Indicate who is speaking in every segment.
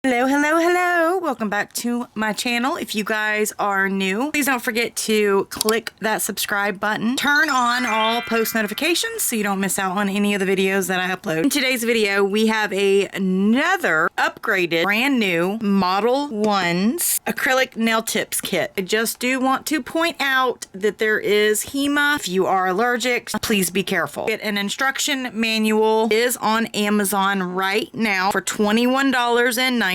Speaker 1: Hello, hello, hello. Welcome back to my channel. If you guys are new, please don't forget to click that subscribe button. Turn on all post notifications so you don't miss out on any of the videos that I upload. In today's video, we have another upgraded, brand new ModelOnes acrylic nail tips kit. I just do want to point out that there is HEMA. If you are allergic, please be careful. Get an instruction manual. It is on Amazon right now for $21.95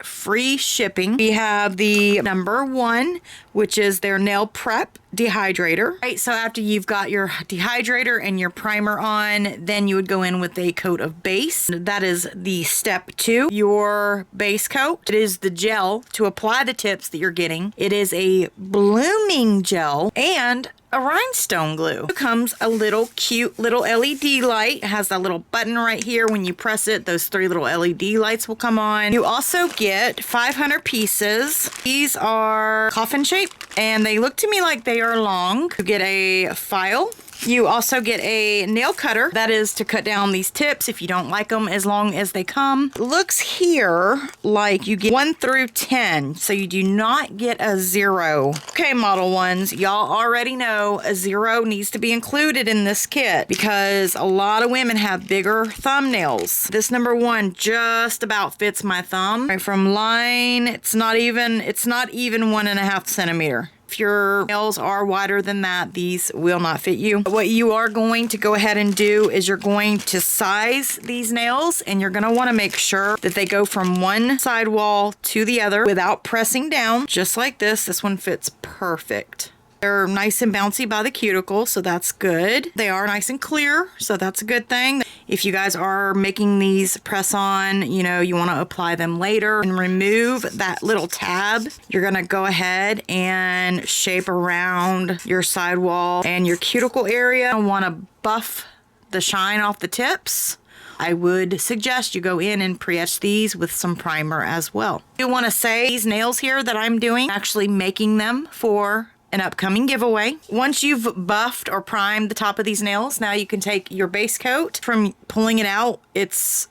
Speaker 1: free shipping. We have the number 1, which is their nail prep dehydrator. Right, so after you've got your dehydrator and your primer on, then you would go in with a coat of base. That is the step 2. Your base coat. It is the gel to apply the tips that you're getting. It is a blooming gel and a rhinestone glue. It comes a little cute little LED light. It has that little button right here. When you press it, those 3 little LED lights will come on. You also get 500 pieces. These are coffin shaped and they look to me like they are long. You get a file. You also get a nail cutter. That is to cut down these tips if you don't like them as long as they come. It looks here like you get 1 through 10, so you do not get a 0. Okay, ModelOnes, y'all already know a 0 needs to be included in this kit because a lot of women have bigger thumbnails. This number 1 just about fits my thumb. Right from line, it's not even 1.5 centimeter. If your nails are wider than that, these will not fit you. What you are going to go ahead and do is you're going to size these nails and you're going to want to make sure that they go from one side wall to the other without pressing down, just like this. This one fits perfect. They're nice and bouncy by the cuticle, so that's good. They are nice and clear, so that's a good thing. If you guys are making these press on, you know, you want to apply them later and remove that little tab. You're going to go ahead and shape around your sidewall and your cuticle area. I want to buff the shine off the tips. I would suggest you go in and pre-etch these with some primer as well. I do want to say these nails here that I'm doing, actually making them for an upcoming giveaway. Once you've buffed or primed the top of these nails, now you can take your base coat. From pulling it out, it's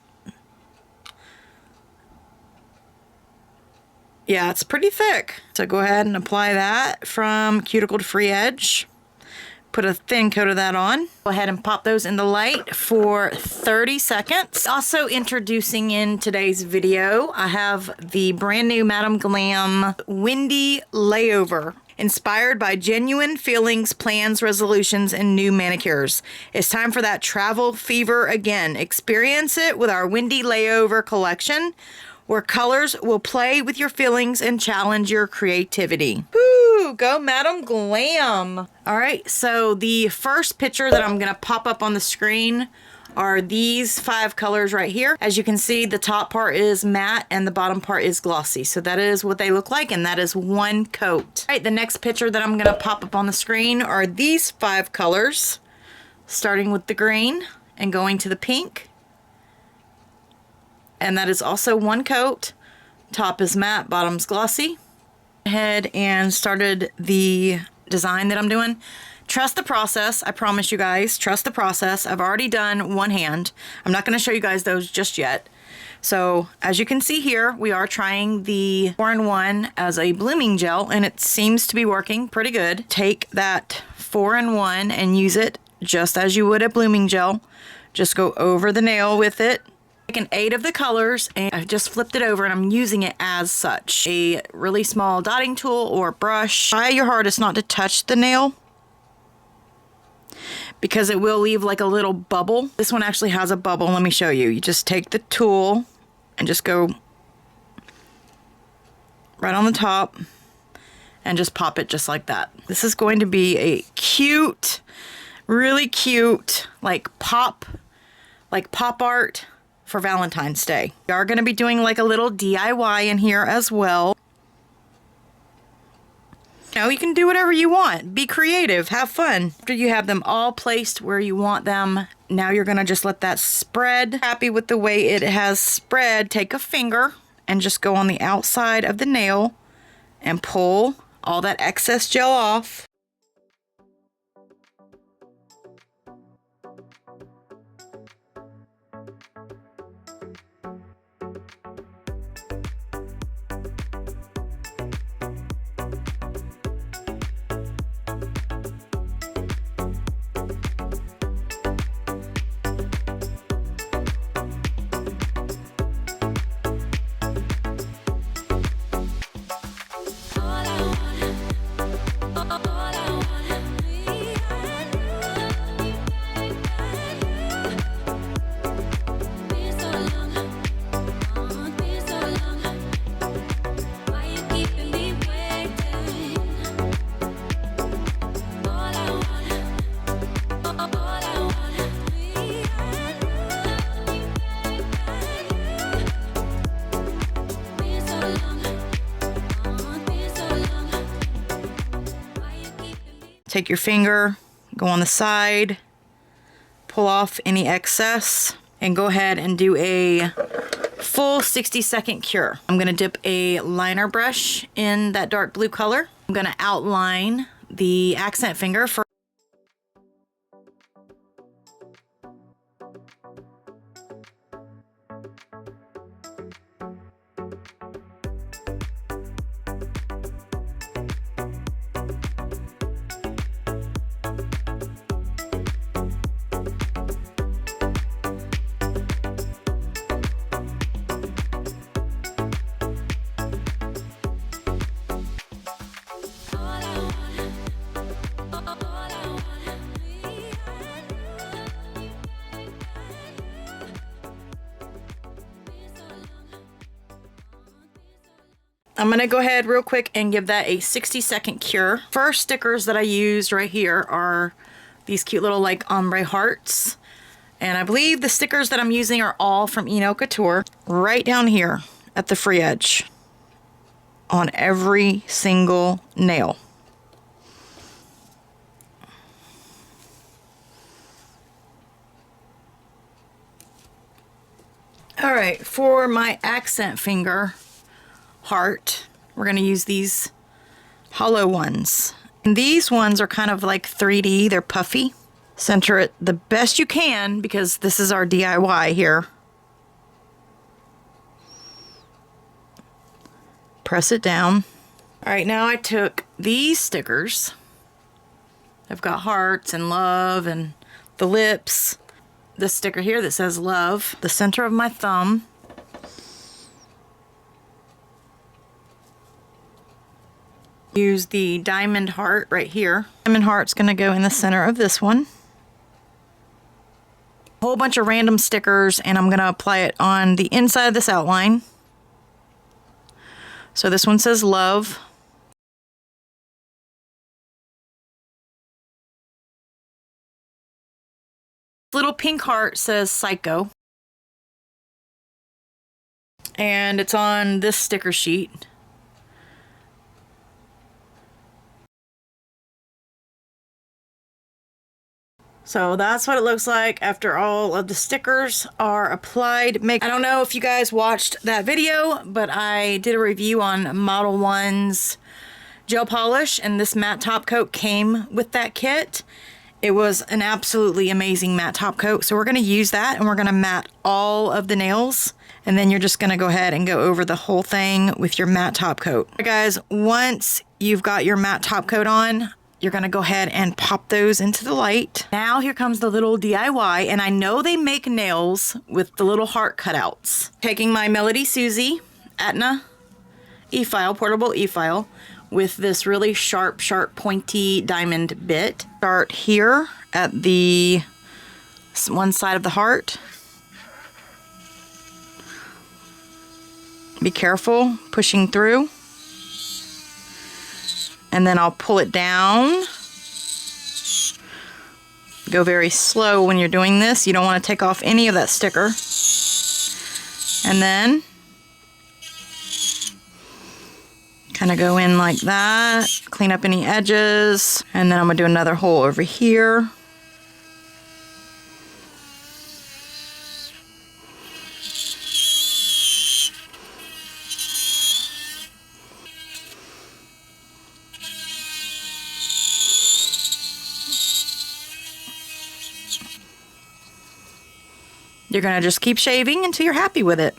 Speaker 1: pretty thick. So go ahead and apply that from cuticle to free edge. Put a thin coat of that on. Go ahead and pop those in the light for 30 seconds. Also introducing in today's video, I have the brand new Madam Glam Windy Layover. Inspired by genuine feelings, plans, resolutions, and new manicures. It's time for that travel fever again. Experience it with our Windy Layover collection, where colors will play with your feelings and challenge your creativity. Woo, go Madam Glam. All right, so the first picture that I'm gonna pop up on the screen are these 5 colors right here. As you can see, the top part is matte and the bottom part is glossy. So that is what they look like, and that is 1 coat. All right, the next picture that I'm gonna pop up on the screen are these 5 colors, starting with the green and going to the pink. And that is also 1 coat. Top is matte, bottom's glossy. Ahead and started the design that I'm doing. Trust the process. I promise you guys, trust the process. I've already done 1 hand. I'm not going to show you guys those just yet. So as you can see here, we are trying the 4-in-1 as a blooming gel, and it seems to be working pretty good. Take that 4-in-1 and use it just as you would a blooming gel. Just go over the nail with it. Take an 8 of the colors, and I've just flipped it over and I'm using it as such. A really small dotting tool or brush. Try your hardest not to touch the nail, because it will leave like a little bubble. This one actually has a bubble. Let me show you. You just take the tool and just go right on the top and just pop it just like that. This is going to be a cute, really cute, like pop art for Valentine's Day. We are going to be doing like a little DIY in here as well. You know, you can do whatever you want. Be creative. Have fun. After you have them all placed where you want them, now you're going to just let that spread. Happy with the way it has spread, take a finger and just go on the outside of the nail and pull all that excess gel off. Take your finger, go on the side, pull off any excess, and go ahead and do a full 60-second cure. I'm gonna dip a liner brush in that dark blue color. I'm gonna outline the accent finger for I'm gonna go ahead real quick and give that a 60-second cure. First stickers that I used right here are these cute little like ombre hearts. And I believe the stickers that I'm using are all from Enail Couture. Right down here at the free edge on every single nail. All right, for my accent finger heart, we're going to use these hollow ones. And these ones are kind of like 3D, they're puffy. Center it the best you can because this is our DIY here. Press it down. All right, now I took these stickers. I've got hearts and love and the lips. This sticker here that says love, the center of my thumb. Use the diamond heart right here. Diamond heart's gonna go in the center of this one. A whole bunch of random stickers, and I'm gonna apply it on the inside of this outline. So this one says love. Little pink heart says psycho. And it's on this sticker sheet. So that's what it looks like after all of the stickers are applied. I don't know if you guys watched that video, but I did a review on ModelOnes gel polish, and this matte top coat came with that kit. It was an absolutely amazing matte top coat. So we're going to use that, and we're going to matte all of the nails. And then you're just going to go ahead and go over the whole thing with your matte top coat. Right, guys, once you've got your matte top coat on, you're gonna go ahead and pop those into the light. Now here comes the little DIY, and I know they make nails with the little heart cutouts. Taking my Melody Susie Etna e-file, portable e-file, with this really sharp pointy diamond bit. Start here at the one side of the heart. Be careful pushing through. And then I'll pull it down. Go very slow when you're doing this. You don't want to take off any of that sticker. And then kind of go in like that, clean up any edges, and then I'm gonna do another hole over here. You're gonna just keep shaving until you're happy with it.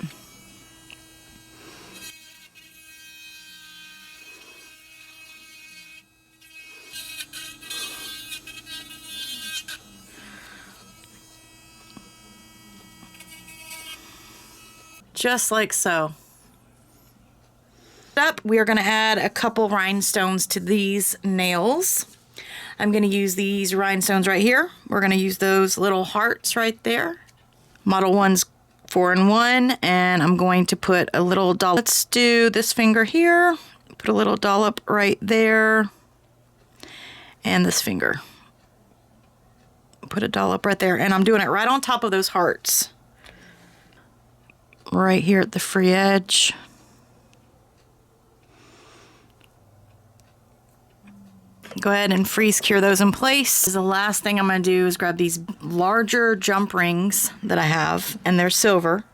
Speaker 1: Just like so. Up, we are gonna add a couple rhinestones to these nails. I'm gonna use these rhinestones right here. We're gonna use those little hearts right there. ModelOnes 4-in-1, and I'm going to put a little dollop. Let's do this finger here. Put a little dollop right there, and this finger. Put a dollop right there, and I'm doing it right on top of those hearts. Right here at the free edge. Go ahead and freeze cure those in place. The last thing I'm going to do is grab these larger jump rings that I have, and they're silver.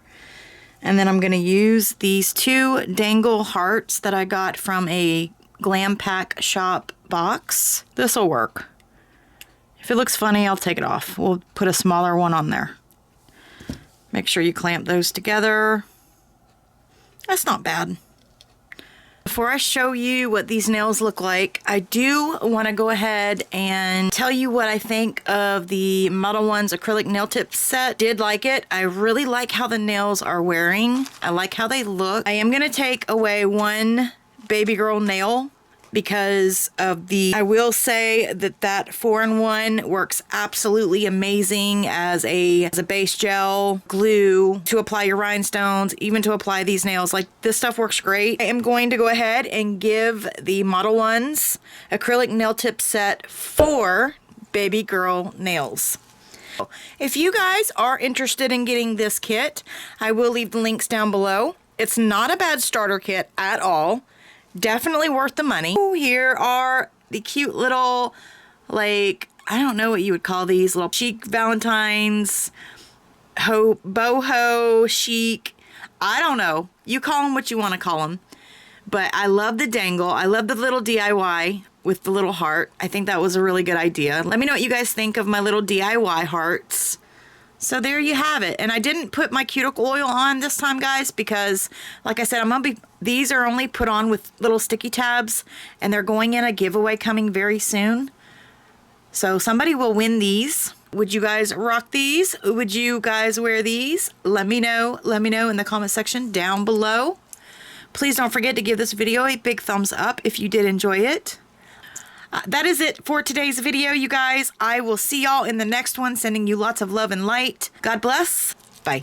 Speaker 1: And then I'm going to use these 2 dangle hearts that I got from a Glam Pack shop box. This will work. If it looks funny, I'll take it off. We'll put a smaller one on there. Make sure you clamp those together. That's not bad. Before I show you what these nails look like, I do want to go ahead and tell you what I think of the ModelOnes acrylic nail tip set. Did like it. I really like how the nails are wearing. I like how they look. I am going to take away one baby girl nail because of the, I will say that that 4-in-1 works absolutely amazing as a base gel, glue, to apply your rhinestones, even to apply these nails. Like, this stuff works great. I am going to go ahead and give the ModelOnes acrylic nail tip set 4 baby girl nails. If you guys are interested in getting this kit, I will leave the links down below. It's not a bad starter kit at all. Definitely worth the money. Ooh, here are the cute little, like, I don't know what you would call these, little chic Valentines, boho, chic. I don't know. You call them what you want to call them. But I love the dangle. I love the little DIY with the little heart. I think that was a really good idea. Let me know what you guys think of my little DIY hearts. So there you have it. And I didn't put my cuticle oil on this time, guys, because like I said, these are only put on with little sticky tabs, and they're going in a giveaway coming very soon. So somebody will win these. Would you guys rock these? Would you guys wear these? Let me know. Let me know in the comment section down below. Please don't forget to give this video a big thumbs up if you did enjoy it. That is it for today's video, you guys. I will see y'all in the next one, sending you lots of love and light. God bless. Bye.